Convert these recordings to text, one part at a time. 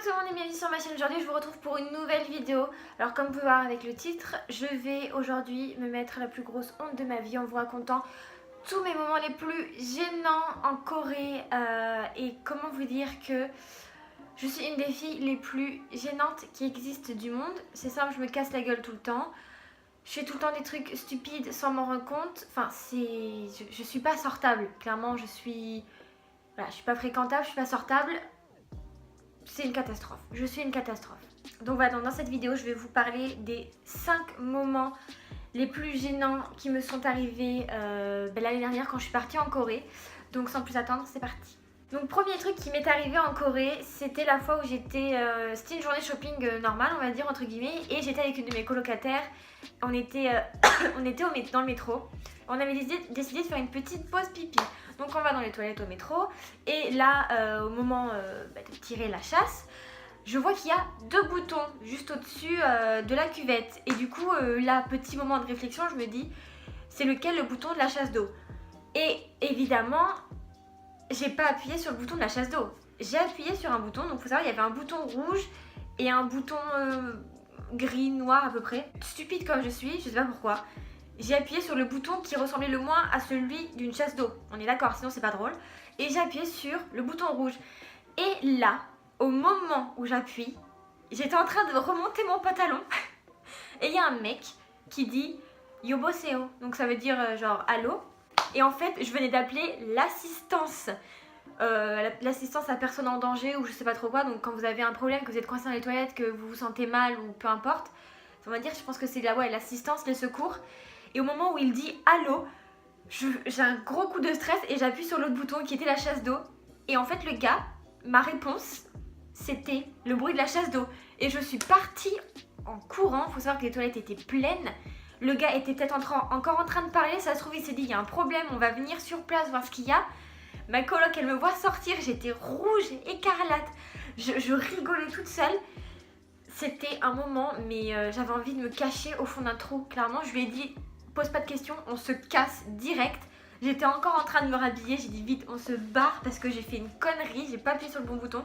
tout le monde et bienvenue sur ma chaîne. Aujourd'hui je vous retrouve pour une nouvelle vidéo. Alors comme vous pouvez voir avec le titre, je vais aujourd'hui me mettre la plus grosse honte de ma vie en vous racontant tous mes moments les plus gênants en Corée et comment vous dire que je suis une des filles les plus gênantes qui existent du monde. C'est simple, je me casse la gueule tout le temps. Je fais tout le temps des trucs stupides sans m'en rendre compte. Enfin, je suis pas sortable. Clairement, je suis pas fréquentable, je suis pas sortable. C'est une catastrophe. Je suis une catastrophe. Donc voilà, dans cette vidéo, je vais vous parler des 5 moments les plus gênants qui me sont arrivés l'année dernière quand je suis partie en Corée. Donc sans plus attendre, c'est parti. Donc premier truc qui m'est arrivé en Corée, c'était la fois où c'était une journée shopping normale, on va dire entre guillemets, et j'étais avec une de mes colocataires. On était, dans le métro. On avait décidé de faire une petite pause pipi. Donc on va dans les toilettes au métro et là au moment de tirer la chasse, je vois qu'il y a 2 boutons juste au-dessus de la cuvette. Et du coup là, petit moment de réflexion, je me dis c'est lequel le bouton de la chasse d'eau. Et évidemment j'ai pas appuyé sur le bouton de la chasse d'eau. J'ai appuyé sur un bouton, donc faut savoir il y avait un bouton rouge et un bouton gris, noir à peu près. Stupide comme je suis, je sais pas pourquoi. J'ai appuyé sur le bouton qui ressemblait le moins à celui d'une chasse d'eau. On est d'accord, sinon c'est pas drôle. Et j'ai appuyé sur le bouton rouge. Et là, au moment où j'appuie, j'étais en train de remonter mon pantalon. Et il y a un mec qui dit Yoboseo. Donc ça veut dire genre allô. Et en fait, je venais d'appeler l'assistance. L'assistance à personne en danger ou je sais pas trop quoi. Donc quand vous avez un problème, que vous êtes coincé dans les toilettes, que vous vous sentez mal ou peu importe. On va dire, je pense que c'est l'assistance, les secours. Et au moment où il dit allô, j'ai un gros coup de stress et j'appuie sur l'autre bouton qui était la chasse d'eau. Et en fait le gars, ma réponse, c'était le bruit de la chasse d'eau. Et je suis partie en courant, faut savoir que les toilettes étaient pleines. Le gars était peut-être encore en train de parler, ça se trouve il s'est dit il y a un problème, on va venir sur place voir ce qu'il y a. Ma coloc elle me voit sortir, j'étais rouge, écarlate, je rigolais toute seule. C'était un moment, mais j'avais envie de me cacher au fond d'un trou, clairement. Je lui ai dit pose pas de questions, on se casse direct. J'étais encore en train de me rhabiller, j'ai dit vite on se barre parce que j'ai fait une connerie, j'ai pas appuyé sur le bon bouton.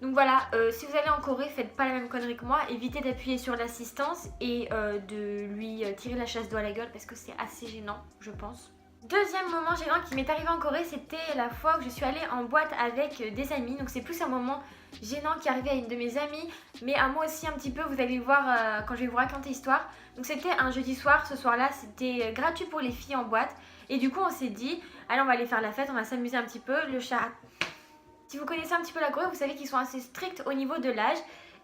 Donc voilà, si vous allez en Corée, faites pas la même connerie que moi, évitez d'appuyer sur l'assistance et de lui tirer la chasse d'eau à la gueule parce que c'est assez gênant, je pense. Deuxième moment gênant qui m'est arrivé en Corée, c'était la fois où je suis allée en boîte avec des amis. Donc c'est plus un moment gênant qui arrivait à une de mes amies, mais à moi aussi un petit peu, vous allez voir quand je vais vous raconter l'histoire. Donc c'était un jeudi soir, ce soir-là, c'était gratuit pour les filles en boîte. Et du coup on s'est dit, allez on va aller faire la fête, on va s'amuser un petit peu. Si vous connaissez un petit peu la Corée, vous savez qu'ils sont assez stricts au niveau de l'âge.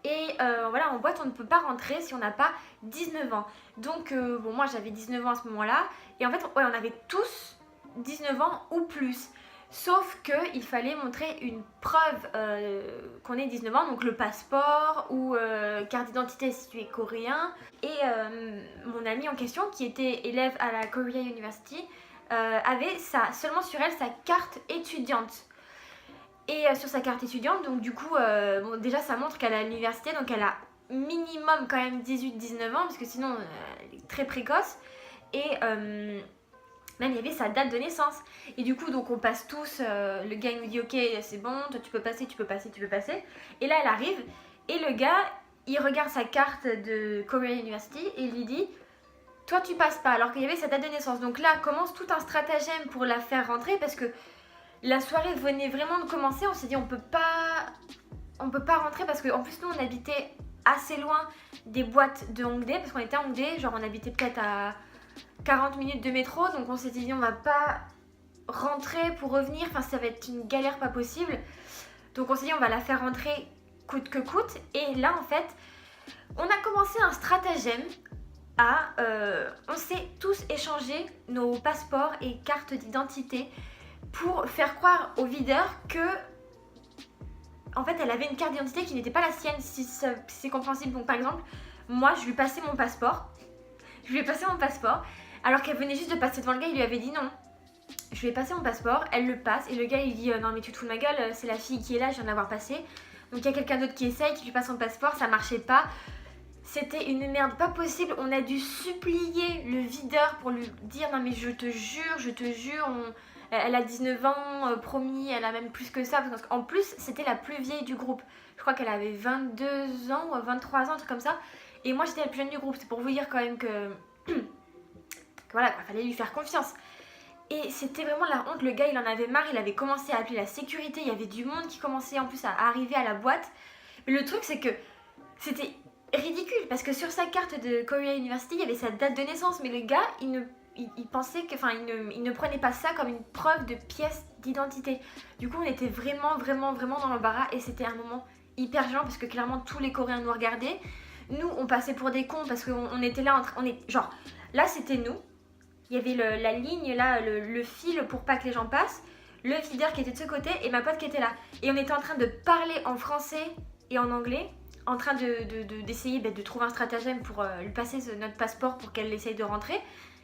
Et voilà, en boîte on ne peut pas rentrer si on n'a pas 19 ans. Donc bon, moi j'avais 19 ans à ce moment là. Et en fait ouais, on avait tous 19 ans ou plus. Sauf qu'il fallait montrer une preuve qu'on ait 19 ans. Donc le passeport ou carte d'identité si tu es coréen. Et mon amie en question qui était élève à la Korea University avait seulement sur elle sa carte étudiante. Et sur sa carte étudiante, donc du coup, bon, déjà ça montre qu'elle est à l'université, donc elle a minimum quand même 18-19 ans, parce que sinon elle est très précoce. Et même il y avait sa date de naissance. Et du coup, donc on passe tous, le gars il nous dit ok c'est bon, toi tu peux passer, tu peux passer, tu peux passer. Et là elle arrive, et le gars, il regarde sa carte de Korea University, et il lui dit toi tu passes pas, alors qu'il y avait sa date de naissance. Donc là commence tout un stratagème pour la faire rentrer, parce que la soirée venait vraiment de commencer, on s'est dit on peut pas rentrer parce qu'en plus nous on habitait assez loin des boîtes de Hongdae parce qu'on était à Hongdae, genre on habitait peut-être à 40 minutes de métro, donc on s'était dit on va pas rentrer pour revenir, enfin ça va être une galère pas possible. Donc on s'est dit on va la faire rentrer coûte que coûte. Et là en fait on a commencé un stratagème on s'est tous échangé nos passeports et cartes d'identité pour faire croire au videur que en fait elle avait une carte d'identité qui n'était pas la sienne, si c'est compréhensible. Donc par exemple, moi je lui passais mon passeport, alors qu'elle venait juste de passer devant le gars, il lui avait dit non. Je lui ai passé mon passeport, elle le passe et le gars il dit non mais tu te fous de ma gueule, c'est la fille qui est là, je viens de l'avoir passé. Donc il y a quelqu'un d'autre qui essaye, qui lui passe son passeport, ça marchait pas. C'était une merde pas possible, on a dû supplier le videur pour lui dire non mais je te jure, Elle a 19 ans, promis, elle a même plus que ça. Parce qu'en plus, c'était la plus vieille du groupe. Je crois qu'elle avait 22 ans ou 23 ans, un truc comme ça. Et moi, j'étais la plus jeune du groupe. C'est pour vous dire quand même que voilà, il fallait lui faire confiance. Et c'était vraiment la honte. Le gars, il en avait marre. Il avait commencé à appeler la sécurité. Il y avait du monde qui commençait en plus à arriver à la boîte. Mais le truc, c'est que c'était ridicule. Parce que sur sa carte de Korea University, il y avait sa date de naissance. Mais le gars, il pensait que, enfin, il ne prenait pas ça comme une preuve de pièce d'identité. Du coup, on était vraiment dans l'embarras. Et c'était un moment hyper gênant parce que clairement, tous les Coréens nous regardaient. Nous, on passait pour des cons parce qu'on était là, genre, là, c'était nous. Il y avait la ligne là, le fil pour pas que les gens passent, le videur qui était de ce côté et ma pote qui était là. Et on était en train de parler en français et en anglais, en train d'essayer de trouver un stratagème pour lui passer notre passeport pour qu'elle essaye de rentrer.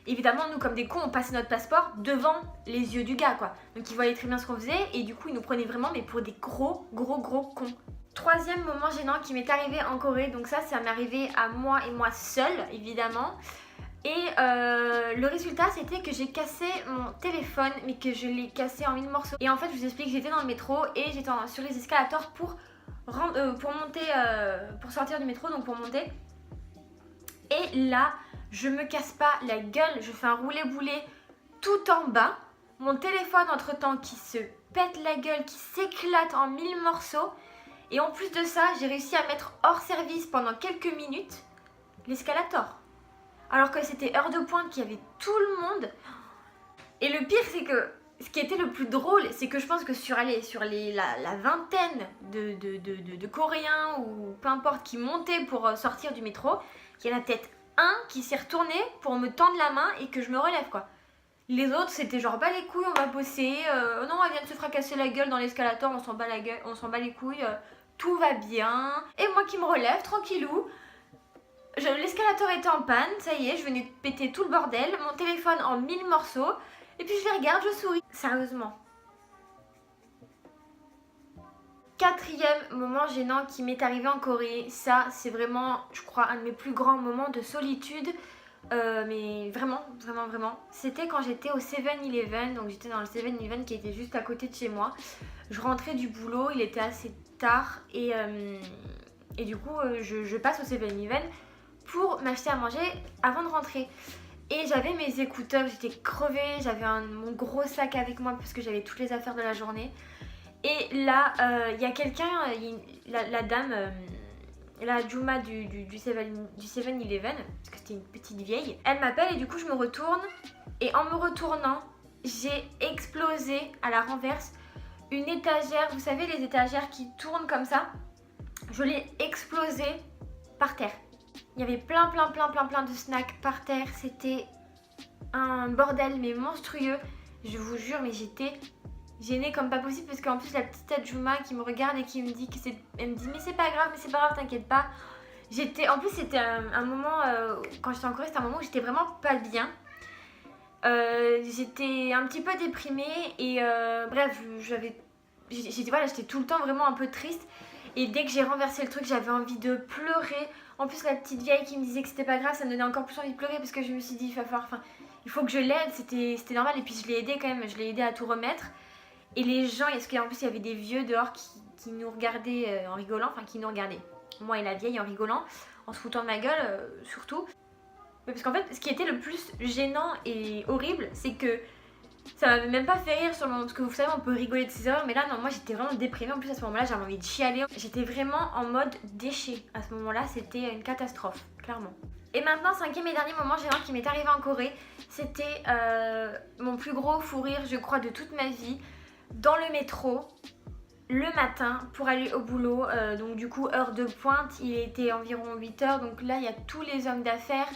Évidemment, nous comme des cons, on passait notre passeport devant les yeux du gars quoi. Donc il voyait très bien ce qu'on faisait et du coup il nous prenait vraiment mais pour des gros cons. Troisième moment gênant qui m'est arrivé en Corée, donc ça m'est arrivé à moi et moi seule évidemment. Et le résultat c'était que j'ai cassé mon téléphone mais que je l'ai cassé en 1000 morceaux. Et en fait je vous explique, j'étais dans le métro et j'étais sur les escalators pour monter, pour sortir du métro, donc pour monter. Et là je me casse pas la gueule, je fais un roulé-boulé tout en bas. Mon téléphone entre temps qui se pète la gueule, qui s'éclate en 1000 morceaux. Et en plus de ça, j'ai réussi à mettre hors service pendant quelques minutes l'escalator. Alors que c'était heure de pointe, qu'il y avait tout le monde. Et le pire, c'est que ce qui était le plus drôle, c'est que je pense que sur la vingtaine de Coréens ou peu importe qui montaient pour sortir du métro, il y en a peut-être un qui s'est retourné pour me tendre la main et que je me relève quoi. Les autres c'était genre bah les couilles, on va bosser, non elle vient de se fracasser la gueule dans l'escalator, on s'en bat les couilles, tout va bien. Et moi qui me relève tranquillou. L'escalator était en panne, ça y est, je venais de péter tout le bordel, mon téléphone en 1000 morceaux, et puis je les regarde, je souris. Sérieusement. Quatrième moment gênant qui m'est arrivé en Corée, ça c'est vraiment, je crois, un de mes plus grands moments de solitude. Mais vraiment, c'était quand j'étais au 7-Eleven, donc j'étais dans le 7-Eleven qui était juste à côté de chez moi. Je rentrais du boulot, il était assez tard et du coup je passe au 7-Eleven pour m'acheter à manger avant de rentrer. Et j'avais mes écouteurs, j'étais crevée, j'avais mon gros sac avec moi parce que j'avais toutes les affaires de la journée. Et là, il y a quelqu'un, la dame, la Juma du 7-Eleven, parce que c'était une petite vieille, elle m'appelle et du coup je me retourne. Et en me retournant, j'ai explosé à la renverse une étagère, vous savez les étagères qui tournent comme ça. Je l'ai explosé par terre. Il y avait plein de snacks par terre, c'était un bordel mais monstrueux. Je vous jure, mais j'étais gênée comme pas possible parce qu'en plus la petite Adjuma qui me regarde et qui me dit que elle me dit mais c'est pas grave, t'inquiète pas. En plus c'était un moment, quand j'étais en Corée, c'était un moment où j'étais vraiment pas bien. J'étais un petit peu déprimée et bref, j'étais tout le temps vraiment un peu triste. Et dès que j'ai renversé le truc, j'avais envie de pleurer. En plus la petite vieille qui me disait que c'était pas grave, ça me donnait encore plus envie de pleurer parce que je me suis dit il faut que je l'aide, c'était normal. Et puis je l'ai aidé quand même, je l'ai aidé à tout remettre. Et les gens, parce qu'en plus il y avait des vieux dehors qui nous regardaient en rigolant, enfin qui nous regardaient, moi et la vieille en rigolant, en se foutant de ma gueule surtout. Mais parce qu'en fait, ce qui était le plus gênant et horrible, c'est que ça m'avait même pas fait rire sur le moment, parce que vous savez, on peut rigoler de ses erreurs, mais là non, moi j'étais vraiment déprimée. En plus à ce moment-là, j'avais envie de chialer. J'étais vraiment en mode déchet. À ce moment-là, c'était une catastrophe, clairement. Et maintenant, cinquième et dernier moment gênant qui m'est arrivé en Corée, c'était mon plus gros fou rire, je crois, de toute ma vie. Dans le métro, le matin, pour aller au boulot, donc du coup, heure de pointe, il était environ 8h, donc là, il y a tous les hommes d'affaires,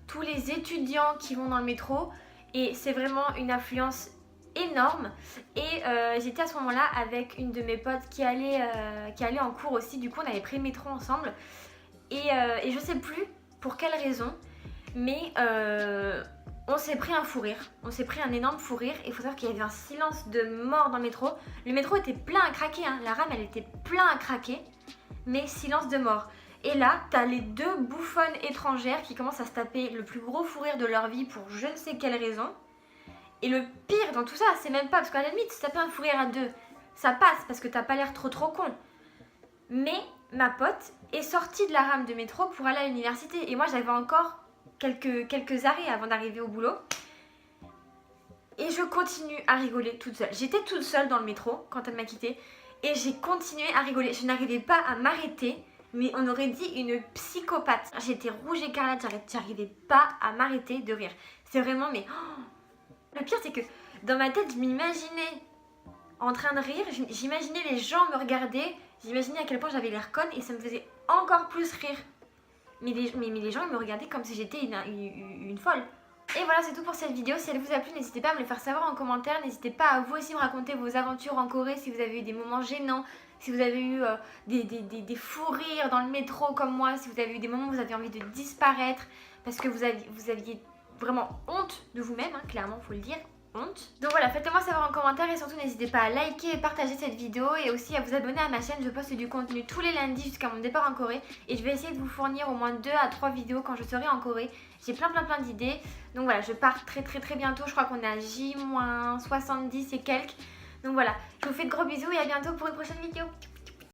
tous les étudiants qui vont dans le métro, et c'est vraiment une affluence énorme. Et j'étais à ce moment-là avec une de mes potes qui allait en cours aussi, du coup, on avait pris le métro ensemble, et je sais plus pour quelle raison, mais on s'est pris un fou rire, on s'est pris un énorme fou rire. Et il faut savoir qu'il y avait un silence de mort dans le métro. Le métro était plein à craquer, hein. La rame elle était plein à craquer, mais silence de mort. Et là, t'as les deux bouffonnes étrangères qui commencent à se taper le plus gros fou rire de leur vie pour je ne sais quelle raison. Et le pire dans tout ça, c'est même pas, parce qu'à la limite, si t'as fait un fou rire à deux, ça passe parce que t'as pas l'air trop con. Mais ma pote est sortie de la rame de métro pour aller à l'université. Et moi, j'avais encore quelques arrêts avant d'arriver au boulot. Et je continue à rigoler toute seule. J'étais toute seule dans le métro quand elle m'a quittée. Et j'ai continué à rigoler. Je n'arrivais pas à m'arrêter. Mais on aurait dit une psychopathe. J'étais rouge écarlate. J'arrivais pas à m'arrêter de rire. C'est vraiment, mais... Oh. Le pire, c'est que dans ma tête, je m'imaginais en train de rire. J'imaginais les gens me regarder. J'imaginais à quel point j'avais l'air conne. Et ça me faisait encore plus rire. Mais les gens, ils me regardaient comme si j'étais une folle. Et voilà, c'est tout pour cette vidéo. Si elle vous a plu, n'hésitez pas à me le faire savoir en commentaire. N'hésitez pas à vous aussi me raconter vos aventures en Corée, si vous avez eu des moments gênants, si vous avez eu des fous rires dans le métro comme moi, si vous avez eu des moments où vous avez envie de disparaître parce que vous aviez vraiment honte de vous-même, hein, clairement, faut le dire. Honte. Donc voilà, faites-le moi savoir en commentaire et surtout n'hésitez pas à liker et partager cette vidéo et aussi à vous abonner à ma chaîne. Je poste du contenu tous les lundis jusqu'à mon départ en Corée et je vais essayer de vous fournir au moins 2 à 3 vidéos quand je serai en Corée. J'ai plein d'idées. Donc voilà, je pars très bientôt. Je crois qu'on est à J-70 et quelques. Donc voilà, je vous fais de gros bisous et à bientôt pour une prochaine vidéo.